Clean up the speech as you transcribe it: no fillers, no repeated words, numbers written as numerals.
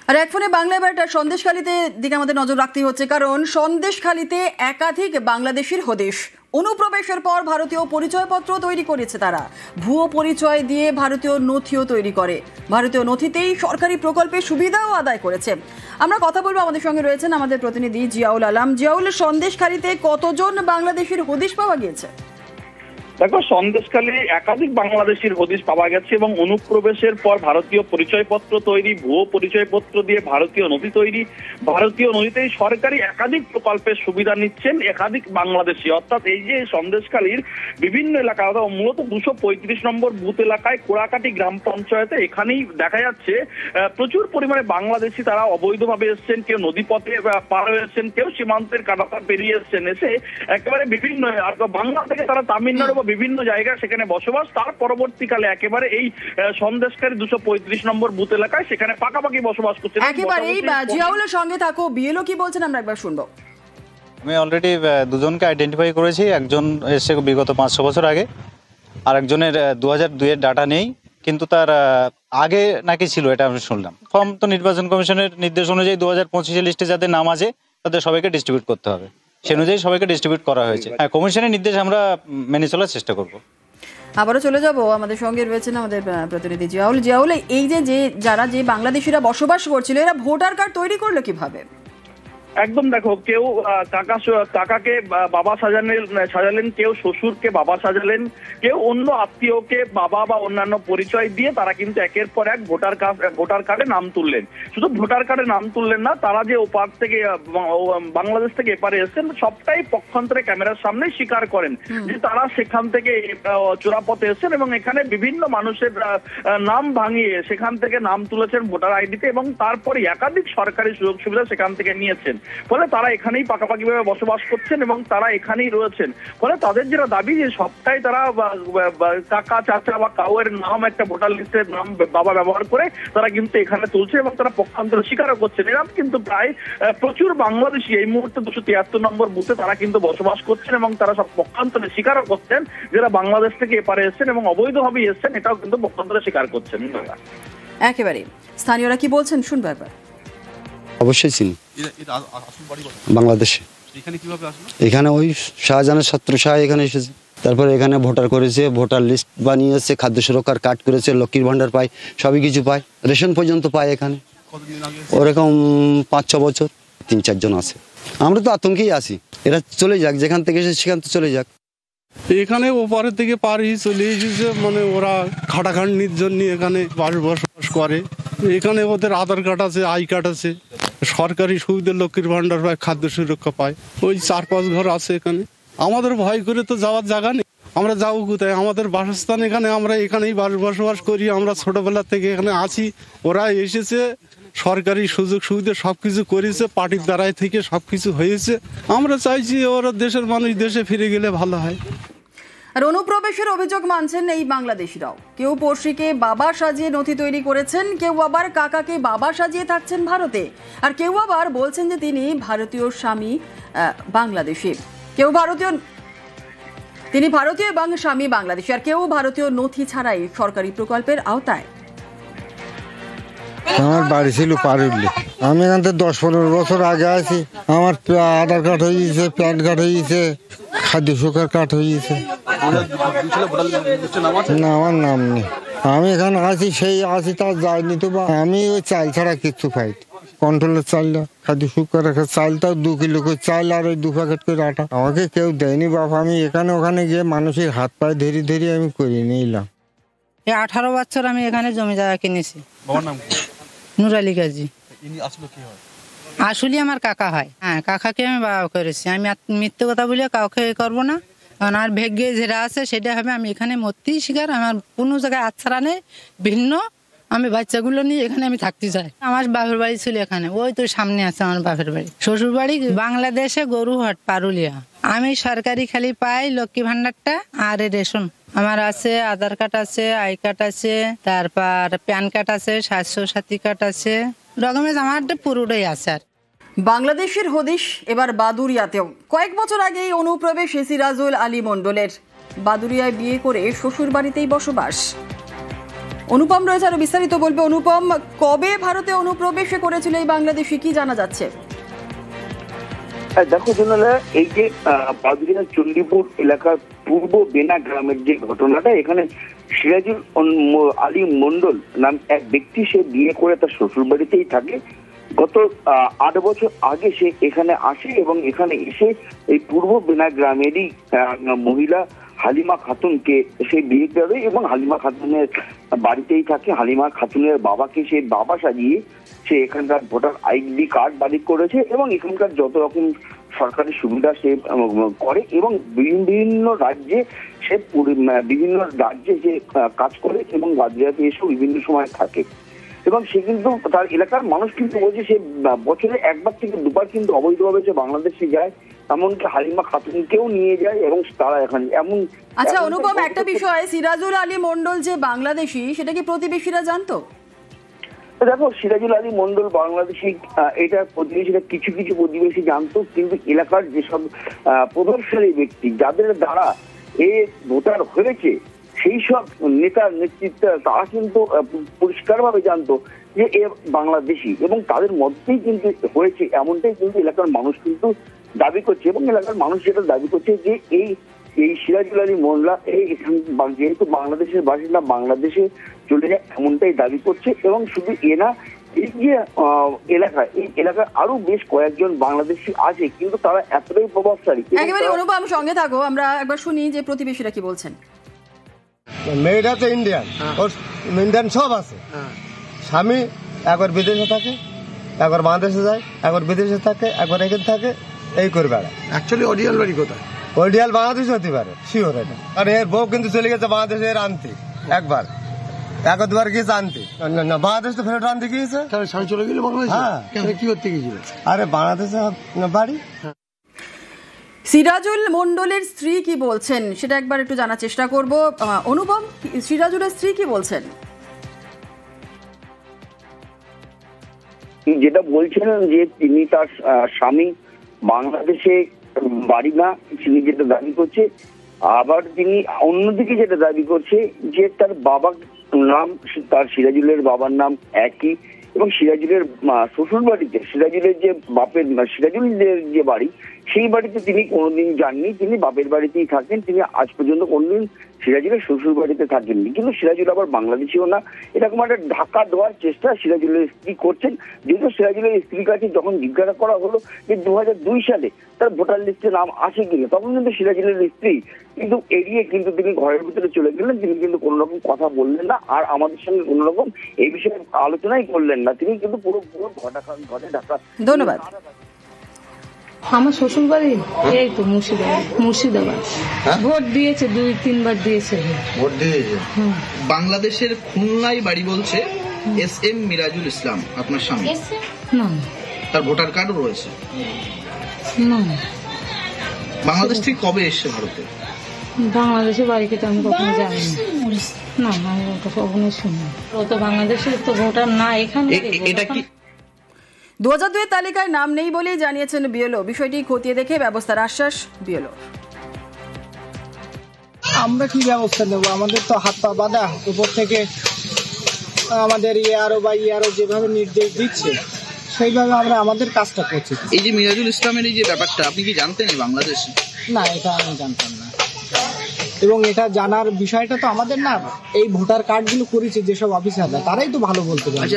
আর এক ফোনে বাংলায় একটা সন্দেশখালীতে দিকে আমাদের নজর রাখতে হচ্ছে, কারণ সন্দেশখালীতে একাধিক বাংলাদেশির হদিশ। অনুপ্রবেশের পর ভারতীয় পরিচয়পত্র তৈরি করেছে তারা, ভুয়ো পরিচয় দিয়ে ভারতীয় নথিও তৈরি করে, ভারতীয় নথিতেই সরকারি প্রকল্পের সুবিধাও আদায় করেছে। আমরা কথা বলবো, আমাদের সঙ্গে রয়েছেন আমাদের প্রতিনিধি জিয়াউল আলম। জিয়াউল, সন্দেশখালীতে কতজন বাংলাদেশির হদিশ পাওয়া গিয়েছে? দেখো, সন্দেশখালী একাধিক বাংলাদেশির হদিশ পাওয়া গেছে এবং অনুপ্রবেশের পর ভারতীয় পরিচয়পত্র তৈরি, ভুয়ো পরিচয়পত্র দিয়ে ভারতীয় নথি তৈরি, ভারতীয় নথিতেই সরকারি একাধিক প্রকল্পের সুবিধা নিচ্ছেন একাধিক বাংলাদেশি। অর্থাৎ এই যে সন্দেশখালীর বিভিন্ন এলাকা, মূলত 235 নম্বর বুথ এলাকায় কোড়াকাটি গ্রাম পঞ্চায়েতে এখানেই দেখা যাচ্ছে প্রচুর পরিমাণে বাংলাদেশি তারা অবৈধভাবে এসছেন, কেউ নদীপথে পার হয়েছেন, কেউ সীমান্তের কাঁটাতার পেরিয়ে এসছেন, এসে একেবারে বিভিন্ন বাংলা থেকে তারা তামিলনাড়ু বিভিন্ন জায়গায় সেখানে বসবাস। তার পরবর্তীকালে একেবারে এই সন্দেশখালী 235 নম্বর বুথ এলাকায় সেখানে পাকাপাকি বসবাস করছে। একেবারেই জিয়াউলের সঙ্গে থাকো, বিএলও কি বলছেন আমরা একবার শুনবো। আমি অলরেডি দুজনকে আইডেন্টিফাই করেছি। একজন এসে বিগত 500 বছর আগে, আর একজনের 2002 এর ডাটা নেই, কিন্তু তার আগে নাকি ছিল, এটা আমি শুনলাম। ফর্ম তো নির্বাচন কমিশনের নির্দেশ অনুযায়ী 2025 লিস্টে যাদের নাম আছে তাদের সবাইকে ডিস্ট্রিবিউট করতে হবে, সে অনুযায়ী সবাইকে ডিস্ট্রিবিউট করা হয়েছে। হ্যাঁ, কমিশনের নির্দেশ আমরা মেনে চলার চেষ্টা করব। আবারও চলে যাব, আমাদের সঙ্গে রয়েছেন আমাদের প্রতিনিধি জিয়াউল। জিয়াউল, এই যে যারা যে বাংলাদেশিরা বসবাস করছিল, এরা ভোটার কার্ড তৈরি করলো কিভাবে? একদম, দেখো, কেউ কাকাকে বাবা সাজালেন, কেউ শ্বশুরকে বাবা সাজালেন, কেউ অন্য আত্মীয়কে বাবা বা অন্যান্য পরিচয় দিয়ে তারা কিন্তু একের পর এক ভোটার কার্ডে নাম তুললেন। শুধু ভোটার কার্ডে নাম তুললেন না, তারা যে ওপার থেকে বাংলাদেশ থেকে এপারে এসেছেন সবটাই পক্ষান্তরে ক্যামেরার সামনে স্বীকার করেন যে তারা সেখান থেকে চোরাপথে এসেছেন এবং এখানে বিভিন্ন মানুষের নাম ভাঙিয়ে সেখান থেকে নাম তুলেছেন ভোটার আইডিতে এবং তারপরে একাধিক সরকারি সুযোগ সুবিধা সেখান থেকে নিয়েছেন। ফলে তারা এখানেই পাকাপাকি ভাবে বসবাস করছেন এবং তারা এখানেই রয়েছেন। ফলে তাদের যেটা দাবি যে সবটাই তারা কাকা, চাচা বা কাউয়ের নাম একটা ভোটার লিস্টের নাম বাবা ব্যবহার করে তারা কিন্তু এখানে তুলছে এবং তারা পক্ষান্তরে স্বীকারও করছেন। এরকম কিন্তু প্রায় প্রচুর বাংলাদেশি এই মুহূর্তে 273 নম্বর বুথে তারা কিন্তু বসবাস করছেন এবং তারা সব পক্ষান্তরে স্বীকারও করছেন যারা বাংলাদেশ থেকে এপারে এসছেন এবং অবৈধভাবে এসছেন, এটাও কিন্তু পক্ষান্তরে স্বীকার করছেন। একেবারে স্থানীয়রা কি বলছেন শুনবো একবার। অবশ্যই চিনি, বাংলাদেশে। এখানে ওই শাহজাহানের ছাত্র শাহ এখানে এসেছে, তারপরে এখানে ভোটার করেছে, ভোটার লিস্ট বানিয়েছে, খাদ্য সুরক্ষার কার্ড করেছে, লক্ষ্মীর ভান্ডার পায়, সবই কিছু পায়, রেশন পর্যন্ত পায় এখানে। ওরকম 5-6 বছর 3-4 জন আছে। আমরা তো আতঙ্কেই আছি, এরা চলে যাক, যেখান থেকে এসে সেখান থেকে চলে যাক। এখানে ওপারের থেকে পারি চলে এসেছে, মানে ওরা খাটাখাটনির জন্য এখানে বসবাস করে। এখানে ওদের আধার কার্ড আছে, আই কার্ড আছে, সরকারি সুবিধা, লক্ষ্মীর ভান্ডার পায়, খাদ্য সুরক্ষা পায়, ওই 4-5 ঘর আছে এখানে। আমাদের ভয় করে তো যাওয়ার জায়গা নেই, আমরা যাবো কোথায়? আমাদের বাসস্থান এখানে, আমরা এখানেই বসবাস করি, আমরা ছোটবেলা থেকে এখানে আছি। ওরা এসেছে, সরকারি সুযোগ সুবিধা সবকিছু করেছে, পার্টির দ্বারাই থেকে সবকিছু হয়েছে। আমরা চাইছি ওরা দেশের মানুষ দেশে ফিরে গেলে ভালো হয়। আর অনুপ্রবেশের অভিযোগ মানছেন এই বাংলাদেশিরাও। কেউ পড়শিকে বাবা সাজিয়ে নথি তৈরি করেছেন, কেউ আবার কাকাকে বাবা সাজিয়ে থাকছেন ভারতে, আর কেউ আবার বলছেন যে তিনি ভারতীয় স্বামী বাংলাদেশি, তিনি ভারতীয় এবং স্বামী বাংলাদেশি, আর কেউ ভারতীয় নথি ছাড়াই সরকারি প্রকল্পের আওতায়। আমার বাড়ি ছিল পারুল্লি, আমি এখান থেকে 10-15 বছর আগে আছি। আমার আধার কার্ড হয়ে গেছে, প্যান কার্ড হয়ে গেছে, খাদ্য সুরক্ষার কার্ড হয়ে গেছে। না, আমার নাম নেই। আমি এখানে আছি, সেই আছি, তার যাইনি তো। আমি ওই চাল ছাড়া কিচ্ছু খাই, কন্ট্রোলের চালটা, খাদ্য সুরক্ষার চালটাও 2 কিলো করে চাল আর ওই 2 প্যাকেট করে আটা। আমাকে কেউ দেয়নি বাবা, আমি এখানে ওখানে গিয়ে মানুষের হাত পায়ে ধরে ধরে আমি করে নিলাম। 18 বছর আমি এখানে জমি জায়গা কিনেছি। নূর আলী গাজী। আসলে আমার কাকা হয়। হ্যাঁ, কাকাকে আমি বাবা করেছি। আমি মিথ্যে কথা বলে কাউকে করবো না, কারণ আর ভাগ্যে যেটা আছে সেটা হবে। আমি এখানে মরতেই শিকার, আমার কোনো জায়গায় আচ্ছাড়া নেই। ভিন্ন আমি বাচ্চাগুলো নিয়ে এখানে আমি থাকতে চাই। আমার বাপের বাড়ি ছিল এখানে, ওই তো সামনে আছে আমার বাপের বাড়ি। শ্বশুর বাড়ি বাংলাদেশে, গরুহাট, পারুলিয়া। আমি সরকারি খালি পাই লক্ষ্মী ভান্ডারটা আর রেশন। আমার আছে আধার কার্ড আছে, আই কার্ড আছে, তারপর প্যান কার্ড আছে, স্বাস্থ্য সাথী কার্ড আছে, ডকুমেন্টস আমার পুরোটাই আছে। আর বাংলাদেশের হদিশ এবার বাদুরিয়াতেও। কয়েক বছর আগেই অনুপ্রবেশ সিরাজুল আলী মণ্ডলের। বাদুরিয়ায় বিয়ে করে শ্বশুর বাড়িতেই বসবাস। অনুপম রয়েছে, আরো বিস্তারিত বলবে। অনুপম, কবে ভারতে অনুপ্রবেশ করেছিল এই বাংলাদেশি, কি জানা যাচ্ছে? দেখো জোনালা, এই যে বাদুরিয়ার চণ্ডীপুর এলাকার পূর্ব বেনা গ্রামের যে ঘটনাটা, এখানে সিরাজুল আলী মন্ডল নাম এক ব্যক্তি, সে বিয়ে করে তার শ্বশুর বাড়িতেই থাকে। গত 8 বছর আগে সে এখানে আসে এবং এখানে এসে এই পূর্ব বেনা গ্রামেরই মহিলা হালিমা খাতুনকে সে বিয়ে করে এবং হালিমা খাতুনের বাড়িতেই থাকে। হালিমা খাতুনের বাবাকে সে বাবা সাজিয়ে সে এখানকার ভোটার আইডি কার্ড বাতিল করেছে এবং এখানকার যত রকম সরকারি সুবিধা সে করে এবং বিভিন্ন রাজ্যে সে কাজ করে এবং বাদুরিয়াতে এসেও বিভিন্ন সময় থাকে। এবং সে কিন্তু তার এলাকার মানুষ কিন্তু বলছে সে বছরে 1 বার থেকে 2 বার কিন্তু অবৈধভাবে সে বাংলাদেশে যায়, এমনকি হালিমা খাতুনকেও নিয়ে যায় এবং তারা এখানে এমন। আচ্ছা অনুপম, একটা বিষয়, সিরাজুল আলী মন্ডল যে বাংলাদেশি, সেটা কি প্রতিবেশীরা জানতো? দেখো, সিরাজুল আলী মন্ডল বাংলাদেশি, এটা প্রতিবেশীরা কিছু কিছু প্রতিবেশী জানতো, কিন্তু এলাকার যেসব প্রভাবশালী ব্যক্তি যাদের দ্বারা এ ভোটার হয়েছে সেই সব নেতার নেতৃত্বে তারা কিন্তু পরিষ্কারভাবে জানতো যে এ বাংলাদেশি এবং তাদের মধ্যেই কিন্তু হয়েছে, এমনটাই কিন্তু এলাকার মানুষ কিন্তু দাবি করছে। এবং এলাকার মানুষ যেটা দাবি করছে যে এই সিরাজুল আলী মোল্লা যেহেতু বাংলাদেশের বাসিন্দা, বাংলাদেশে চলে যায় এমনটাই দাবি করছে। এবং শুধু এনা, এই যে এই এলাকায় আরো বেশ কয়েকজন বাংলাদেশি আছে, কিন্তু তারা এতটাই প্রভাবশালী। একেবারে অনুপম, সঙ্গে থাকো, আমরা একবার শুনি যে প্রতিবেশীরা কি বলছেন। মেয়েটা তো ইন্ডিয়ান, ওর ইন্ডিয়ান সব আছে। স্বামী একবার বিদেশে থাকে, একবার বাংলাদেশে যায়, একবার বিদেশে থাকে, একবার এখানে থাকে, এই করে বেড়ায়। অ্যাকচুয়ালি অরিজিনাল বাড়ি কোথায়? অরিজিনাল বাংলাদেশ হতে পারে, শিওর এটা। আর এর বউ কিন্তু চলে গেছে বাংলাদেশে এর আনতে, একবার 1-2বার গিয়েছে আনতে। না, বাংলাদেশ তো ফেরত আনতে গিয়েছে। স্বামী চলে গেলে বাংলাদেশ? হ্যাঁ। কি করতে গিয়েছিল? আরে বাংলাদেশে বাড়ি। সিরাজুল মন্ডলের স্ত্রী কি বলছেন সেটা একবার একটু জানার চেষ্টা করব। অনুপম, সিরাজুলের স্ত্রী কি বলছেন? যেটা বলছিলেন যে তিনি তার স্বামী বাংলাদেশে বাড়ি না, তিনি যেটা দাবি করছে। আবার তিনি অন্যদিকে যেটা দাবি করছে যে তার বাবার নাম, তার সিরাজুলের বাবার নাম একই এবং সিরাজুলের শ্বশুর বাড়িতে সিরাজুলের যে সিরাজুলের যে বাড়ি, সেই বাড়িতে তিনি কোনোদিন যাননি, তিনি বাপের বাড়িতেই থাকেন। তিনি আজ পর্যন্ত কোনোদিন সিরাজুলের শ্বশুর বাড়িতে থাকেননি। কিন্তু সিরাজুল আবার বাংলাদেশিও না, এরকম একটা ঢাকা দেওয়ার চেষ্টা সিরাজুলের স্ত্রী করছেন। যেহেতু সিরাজুলের স্ত্রীর কাছে যখন জিজ্ঞাসা করা হলো যে 2002 সালে তার ভোটার লিস্টে নাম আছে কিনা, তখন কিন্তু সিরাজুলের স্ত্রী কিন্তু এড়িয়ে কিন্তু তিনি ঘরের ভিতরে চলে গেলেন। তিনি কিন্তু কোনো রকম কথা বললেন না, আর আমাদের সঙ্গে কোনো রকম এই বিষয়ে আলোচনাই করলেন না। তিনি কিন্তু পুরো ঘরে ঢাকা। ধন্যবাদ। আমার শ্বশুর বাড়ি এই তো মুর্শিদাবাদ। ভোট দিয়েছে, 2-3 বার দিয়েছে। ভোট দিয়েছে বাংলাদেশের খুলনায় বাড়ি বলছে। SM মিরাজুল ইসলাম আপনার স্বামী? না, তার ভোটার কার্ডও রয়েছে। না, বাংলাদেশ থেকে কবে এসছে ভারতে? বাংলাদেশের বাড়িতে তো আমি কখনো যাইনি। না, আমি ওটা কখনো শুনি। ও তো বাংলাদেশের তো ভোটার না এখানে। এটা কি 2002 এর তালিকায় নাম নেই বলেই জানিয়েছেন বিএলও। বিষয়টি খতিয়ে দেখে ব্যবস্থার আশ্বাস বিএলও। আমরা কি ব্যবস্থা নেব? আমাদের তো হাত পা বাঁধা, উপর থেকে আমাদের ইয়ারও যেভাবে নির্দেশ দিচ্ছে সেইভাবে আমরা আমাদের কাজটা করছি। এই যে মিরাজুল ইসলামের এই যে ব্যাপারটা, আপনি কি জানতেন এই বাংলাদেশে? না, এটা আমি জানতাম না। এবং এটা জানার বিষয়টা তো আমাদের না, এই ভোটার কার্ডগুলো করেছে যেসব অফিসাররা, তারাই তো ভালো বলতে পারে।